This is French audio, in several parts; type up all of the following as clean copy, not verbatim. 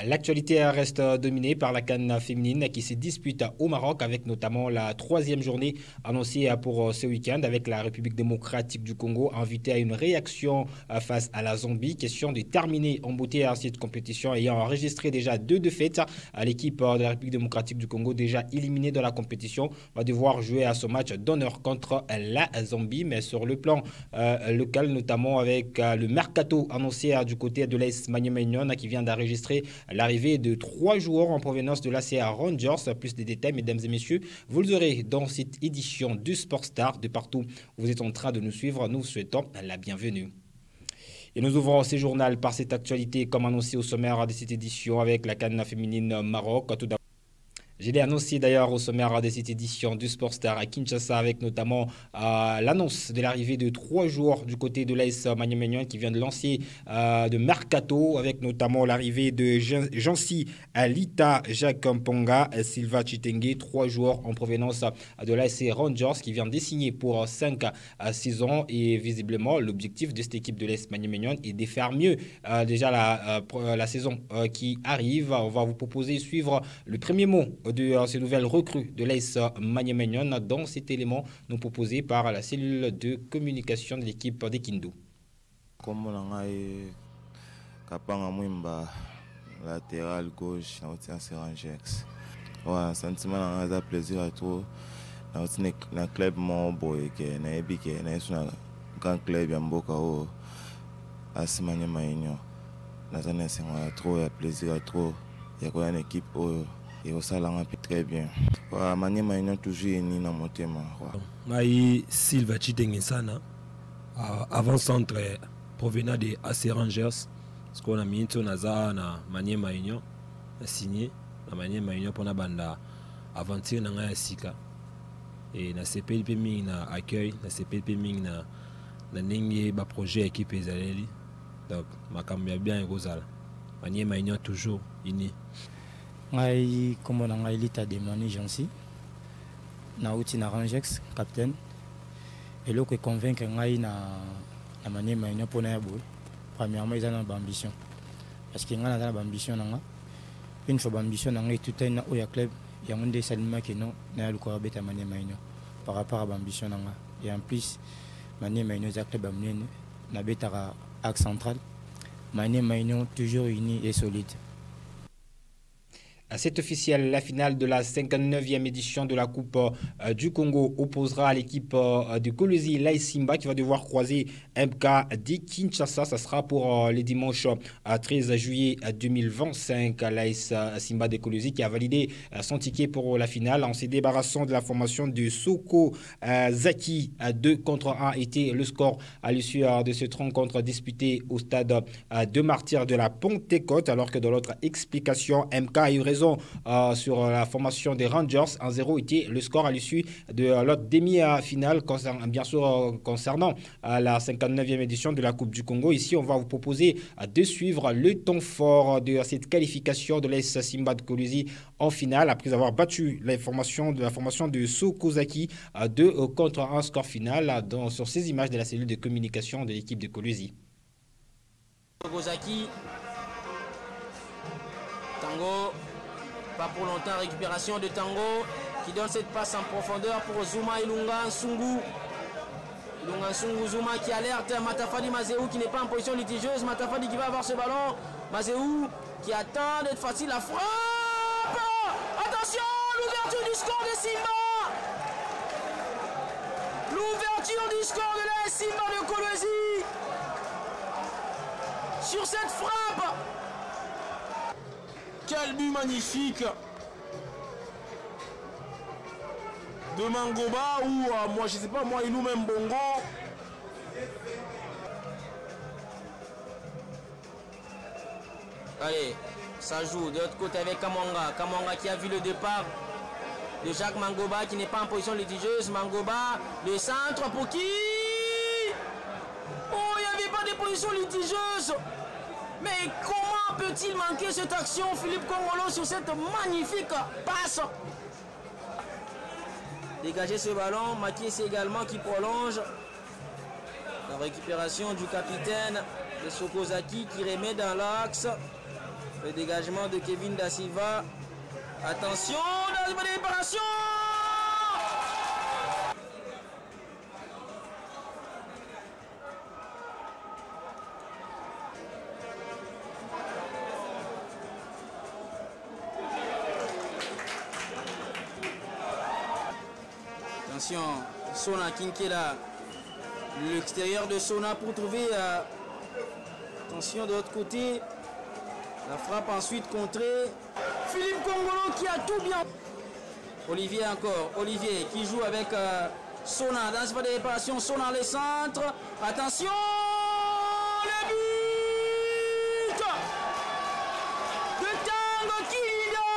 L'actualité reste dominée par la CAN féminine qui se dispute au Maroc avec notamment la troisième journée annoncée pour ce week-end avec la République démocratique du Congo invitée à une réaction face à la Zambie. Question de terminer en beauté à cette compétition ayant enregistré déjà 2 défaites. L'équipe de la République démocratique du Congo déjà éliminée de la compétition va devoir jouer à ce match d'honneur contre la Zambie. Mais sur le plan local, notamment avec le mercato annoncé du côté de l'AS Maniema Union qui vient d'enregistrer l'arrivée de 3 joueurs en provenance de l'ACA Rangers. Plus de détails, mesdames et messieurs, vous les aurez dans cette édition du Sport Star. De partout où vous êtes en train de nous suivre, nous vous souhaitons la bienvenue. Et nous ouvrons ce journal par cette actualité comme annoncé au sommaire de cette édition avec la CAN féminine Maroc. Tout d'abord, je l'ai annoncé d'ailleurs au sommaire de cette édition du Sport Star à Kinshasa avec notamment l'annonce de l'arrivée de 3 joueurs du côté de l'AS Maniema Union qui vient de lancer de mercato avec notamment l'arrivée de Jancy Alita, Jacques Mponga, Silva Chitenge, 3 joueurs en provenance de l'AS Rangers qui vient de signer pour 5 saisons et visiblement l'objectif de cette équipe de l'AS Maniema Union est de faire mieux déjà la saison qui arrive. On va vous proposer de suivre le premier mot de ces nouvelles recrues de l'AS Maniema Union dans cet élément nous proposé par la cellule de communication de l'équipe de Kindu. Comme on a Kapanga Mwimba, latéral gauche, dans le Rangers. Ouais, sentiment a plaisir à tout. Dans le club mon boy qui est un grand club Yamboka au AS Maniema Union. Dans un trop plaisir à trop. Il y a une équipe et au salon très bien. Maniema Union toujours unis dans mon thème. Maï Silva Chitenge sana avant-centre provenant de AC Rangers. Parce qu'on a mis un naza na Maniema Union a signé na Maniema Union pour na banda aventure na ngaya sika et na CPLP ming na accueil na CPLP ming na ningi ba projet équipe ezaleli donc makambo bien ekozala Maniema Union toujours unis. Ngai comme on a Elita demandé Jancy na outi na Rangex capitaine et là que convaincre ngai na Maniema Union pour na yabo premièrement ils ont une ambition parce que ngai na ambition nanga une fois ambition nanga tout un oya club ya monde salima que non na luko beta Maniema Union par rapport à ambition nanga et en plus Maniema Union za club amnene na beta axe central Maniema Union toujours uni et solide. C'est officiel, la finale de la 59e édition de la Coupe du Congo opposera l'équipe de Kolwezi l'AS Simba qui va devoir croiser MK de Kinshasa. Ça sera pour le dimanche 13 juillet 2025. L'AS Simba de Kolwezi qui a validé son ticket pour la finale en se débarrassant de la formation de Soko Zaki. 2-1 était le score à l'issue de cette rencontre disputée au stade de Martyrs de la Pentecôte, alors que dans l'autre explication, MK a eu raison sur la formation des Rangers. 1-0 était le score à l'issue de l'autre demi-finale bien sûr concernant la 59e édition de la Coupe du Congo. Ici, on va vous proposer de suivre le temps fort de cette qualification de l'AS Simba de Kolwezi en finale après avoir battu la formation de Sokozaki 2-1 score final sur ces images de la cellule de communication de l'équipe de Kolwezi. Sokozaki, Tango. Pas pour longtemps, récupération de Tango qui donne cette passe en profondeur pour Zuma Ilunga Nsungu. Ilunga Nsungu, Zuma qui alerte Matafadi Mazéou qui n'est pas en position litigieuse. Matafadi qui va avoir ce ballon. Mazéou qui attend d'être facile à frappe. Attention, l'ouverture du score de Simba. L'ouverture du score de la Simba de Kolwezi. Sur cette frappe. Quel but magnifique de Mangoba ou moi je sais pas moi il nous même Bongo. Allez, ça joue de l'autre côté avec Kamanga. Kamanga qui a vu le départ de Jacques Mangoba qui n'est pas en position litigieuse. Mangoba, le centre pour qui? Oh, il n'y avait pas de position litigieuse. Mais comment peut-il manquer cette action, Philippe Kongolo, sur cette magnifique passe? Dégager ce ballon, Makiesi également qui prolonge. La récupération du capitaine de Sokozaki qui remet dans l'axe. Le dégagement de Kevin Da Silva. Attention, dans la préparation. Attention, Sona Kinkela. L'extérieur de Sona pour trouver. Attention de l'autre côté. La frappe ensuite contrée. Philippe Kongolo qui a tout bien. Olivier encore. Olivier qui joue avec Sona dans cette réparation. Sona les centres. Attention. Le but de Tango Kilida.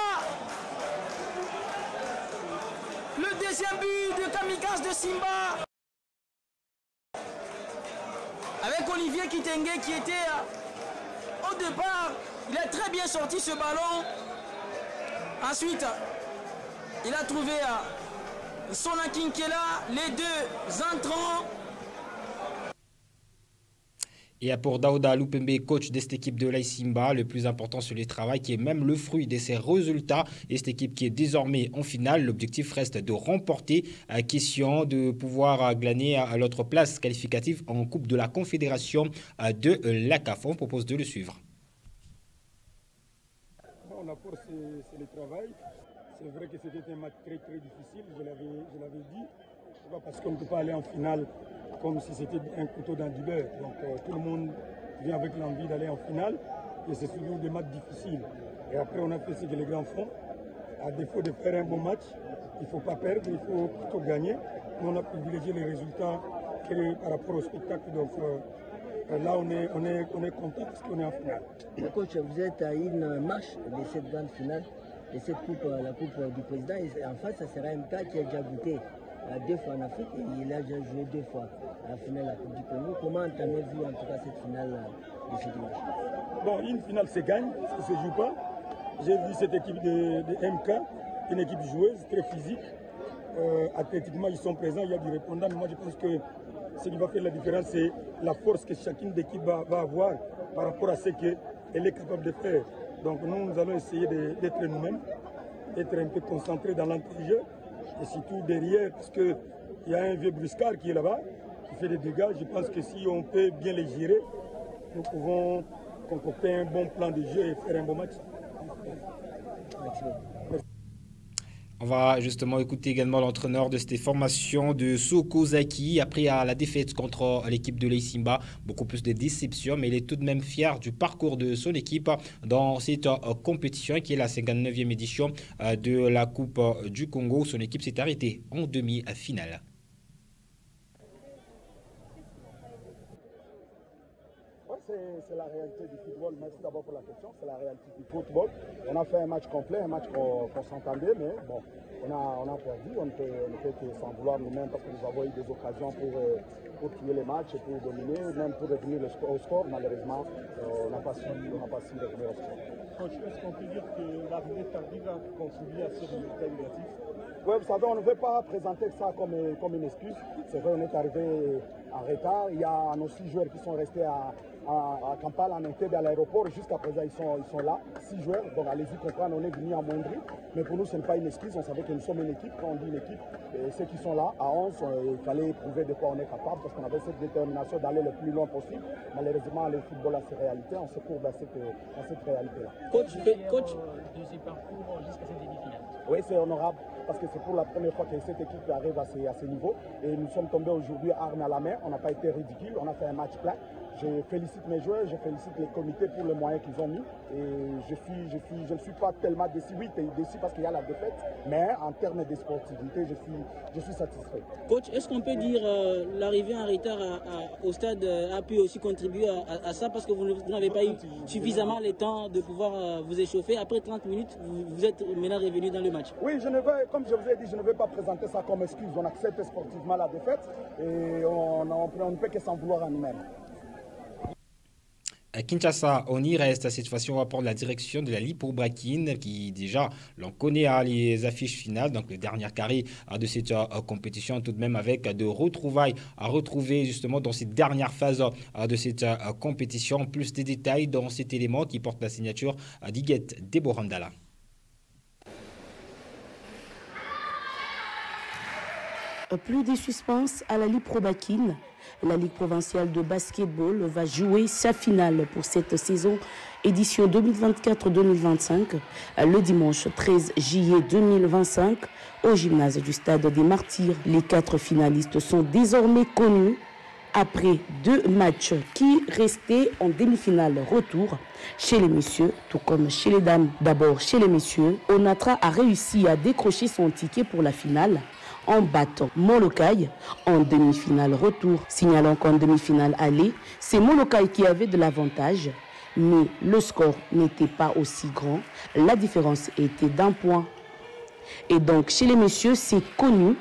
Le deuxième but de Kamikaze de Simba. Avec Olivier Kitenge qui était au départ. Il a très bien sorti ce ballon. Ensuite, il a trouvé Sona Kinkela, les deux entrants. Et pour Daouda Lupembe, coach de cette équipe de l'Aïsimba, le plus important c'est le travail qui est même le fruit de ses résultats. Et cette équipe qui est désormais en finale, l'objectif reste de remporter, question de pouvoir glaner à l'autre place qualificative en Coupe de la Confédération de la CAF. On propose de le suivre. La force, c'est le travail. C'est vrai que c'était un match très difficile, je l'avais dit. Pas parce qu'on ne peut pas aller en finale comme si c'était un couteau dans du beurre. Donc tout le monde vient avec l'envie d'aller en finale et c'est toujours des matchs difficiles. Et après on a fait ce que les grands font. À défaut de faire un bon match, il ne faut pas perdre, il faut plutôt gagner. Nous on a privilégié les résultats par rapport au spectacle. Donc là on est content parce qu'on est en finale. Coach, vous êtes à une marche de cette grande finale, de cette coupe, la coupe du président. Et en face, ça sera un cas qui a déjà goûté 2 fois en Afrique et il a déjà joué 2 fois à la finale de la Coupe du Congo. Comment entamez-vous en tout cas cette finale de ce dimanche? Bon, une finale se gagne, ça ne se joue pas. J'ai vu cette équipe de MK, une équipe joueuse, très physique. Athlétiquement, ils sont présents, il y a du répondant. Mais moi, je pense que ce qui va faire la différence, c'est la force que chacune d'équipe va avoir par rapport à ce qu'elle est capable de faire. Donc nous allons essayer d'être nous-mêmes, d'être un peu concentrés dans l'entrée-jeu et surtout derrière, parce qu'il y a un vieux bruscard qui est là-bas, qui fait des dégâts. Je pense que si on peut bien les gérer, nous pouvons concocter un bon plan de jeu et faire un bon match. Merci. On va justement écouter également l'entraîneur de cette formation de Sokozaki. Après la défaite contre l'équipe de l'Aïsimba, beaucoup plus de déception, mais il est tout de même fier du parcours de son équipe dans cette compétition qui est la 59e édition de la Coupe du Congo. Son équipe s'est arrêtée en demi-finale. C'est la réalité du football. Merci d'abord pour la question. C'est la réalité du football. On a fait un match complet, un match qu'on s'entendait, mais bon, on a perdu. On ne peut que s'en vouloir nous-mêmes parce que nous avons eu des occasions pour tuer les matchs et pour dominer, même pour revenir au score. Malheureusement, on n'a pas su revenir au score. Coach, est-ce qu'on peut dire que l'arrivée tardive a contribué à ce résultat négatif? Oui, vous savez, on ne veut pas présenter ça comme une excuse. C'est vrai, on est arrivé en retard. Il y a nos 6 joueurs qui sont restés à Kampala, en Entebbe, à l'aéroport. Jusqu'à présent, ils sont là, 6 joueurs. Donc, allez-y comprendre, on est venu en moindrie. Mais pour nous, ce n'est pas une excuse. On savait que nous sommes une équipe. Quand on dit une équipe, et ceux qui sont là, à 11, il fallait prouver de quoi on est capable. Parce qu'on avait cette détermination d'aller le plus loin possible. Malheureusement, le football a ses réalités. On se courbe à cette réalité-là. Coach, de ces parcours jusqu'à cette demi-finale. Oui, c'est honorable. Parce que c'est pour la première fois que cette équipe arrive à ce niveau. Et nous sommes tombés aujourd'hui armes à la main. On n'a pas été ridicule. On a fait un match plein. Je félicite mes joueurs, je félicite les comités pour les moyens qu'ils ont mis. Et je ne suis pas tellement déçu. Oui, déçu parce qu'il y a la défaite. Mais en termes de sportivité, je suis satisfait. Coach, est-ce qu'on peut dire l'arrivée en retard au stade a pu aussi contribuer à ça parce que vous n'avez pas eu suffisamment le temps de pouvoir vous échauffer. Après 30 minutes, vous êtes maintenant revenu dans le match. Oui, comme je vous ai dit, je ne veux pas présenter ça comme excuse. On accepte sportivement la défaite et on ne peut que s'en vouloir à nous-mêmes. À Kinshasa, on y reste. Cette fois-ci, on va prendre la direction de la Lipo-Bakine qui déjà, l'on connaît les affiches finales, donc le dernier carré de cette compétition, tout de même avec de retrouvailles à retrouver justement dans cette dernière phase de cette compétition. Plus de détails dans cet élément qui porte la signature d'Iguette Deborandala. Plus de suspense à la Lipo-Bakine. La Ligue provinciale de basketball va jouer sa finale pour cette saison édition 2024-2025 le dimanche 13 juillet 2025 au gymnase du Stade des Martyrs. Les 4 finalistes sont désormais connus après 2 matchs qui restaient en demi-finale retour chez les messieurs, tout comme chez les dames. D'abord chez les messieurs, Onatra a réussi à décrocher son ticket pour la finale en battant Molokai en demi-finale retour. Signalant qu'en demi-finale aller, c'est Molokai qui avait de l'avantage, mais le score n'était pas aussi grand. La différence était d'1 point. Et donc chez les messieurs, c'est connu.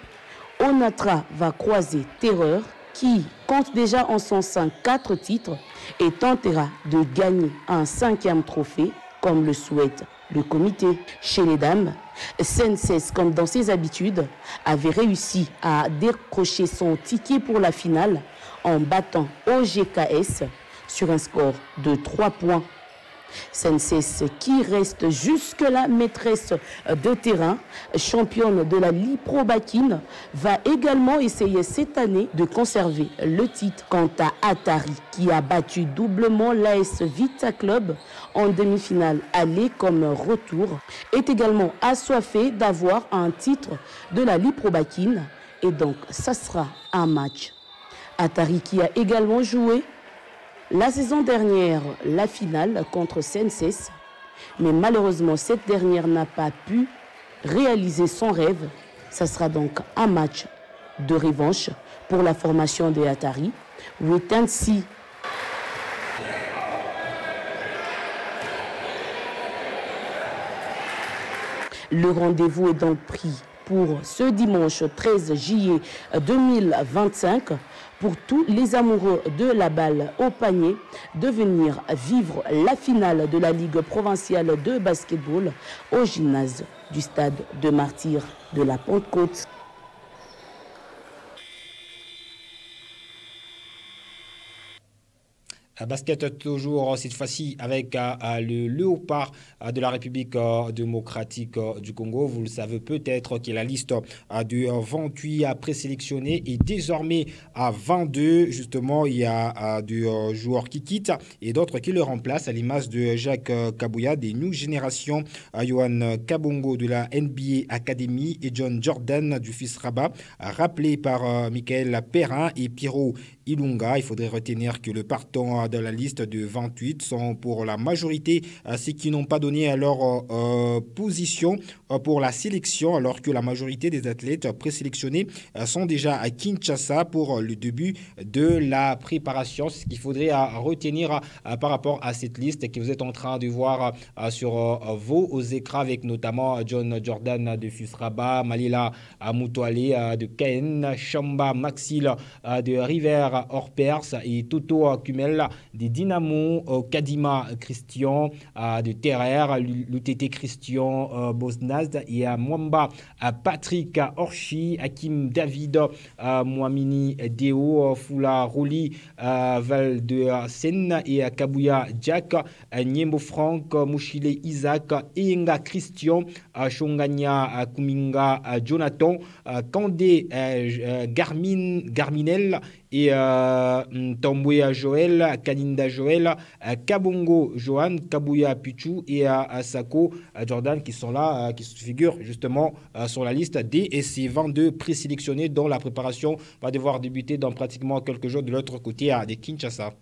Onatra va croiser Terreur, qui compte déjà en son sein 4 titres et tentera de gagner un 5e trophée, comme le souhaite le comité. Chez les dames, Senses, comme dans ses habitudes, avait réussi à décrocher son ticket pour la finale en battant OGKS sur un score de 3 points. Senses, qui reste jusque-là maîtresse de terrain, championne de la Lipo-Bakine, va également essayer cette année de conserver le titre. Quant à Atari, qui a battu doublement l'AS Vita Club en demi-finale aller comme retour, est également assoiffé d'avoir un titre de la Lipo-Bakine et donc ça sera un match. Atari qui a également joué la saison dernière, la finale contre Senses, mais malheureusement, cette dernière n'a pas pu réaliser son rêve. Ça sera donc un match de revanche pour la formation de Atari. Wait and see. Le rendez-vous est donc pris pour ce dimanche 13 juillet 2025. Pour tous les amoureux de la balle au panier, de venir vivre la finale de la Ligue provinciale de basketball au gymnase du Stade de Martyrs de la Pentecôte. Basket toujours cette fois-ci avec le léopard de la République démocratique du Congo. Vous le savez peut-être que la liste de 28 présélectionnés est désormais à 22. Justement, il y a des joueurs qui quittent et d'autres qui le remplacent, à l'image de Jacques Kabouya des New Génération, Yohan Kabongo de la NBA Academy et John Jordan du Fils Rabat, rappelé par Michael Perrin et Pierrot Ilunga. Il faudrait retenir que le partant de la liste de 28 sont pour la majorité ceux qui n'ont pas donné leur position pour la sélection, alors que la majorité des athlètes présélectionnés sont déjà à Kinshasa pour le début de la préparation. C'est ce qu'il faudrait retenir par rapport à cette liste que vous êtes en train de voir sur vos écrans, avec notamment John Jordan de Fils Rabat, Malila Moutouale de Caen, Chamba Maxil de River Hors-Perse et Toto Kumel des Dynamo, Kadima Christian de Terrer, l'UTT Christian Bosnaz et Mwamba Patrick Orchi, Hakim David Mouamini Deo, Fula Roli Val de Sen et Kabouya Jack, Niembo Franck, Mouchile Isaac, Ienga Christian, Shonganya Kuminga Jonathan, Kandé Garminel et Tambouya Joël, Kaninda Joël, Kabongo Johan, Kabouya Pichu et Asako Jordan qui sont là, qui figurent justement sur la liste D, et ces 22 présélectionnés dont la préparation va devoir débuter dans pratiquement quelques jours de l'autre côté de Kinshasa.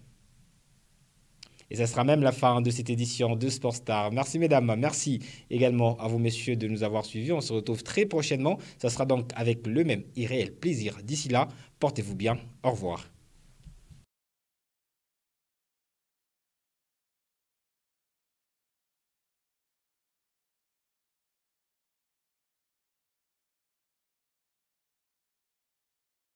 Et ça sera même la fin de cette édition de Sport Star. Merci mesdames, merci également à vous messieurs de nous avoir suivis. On se retrouve très prochainement. Ça sera donc avec le même irréel plaisir. D'ici là, portez-vous bien. Au revoir.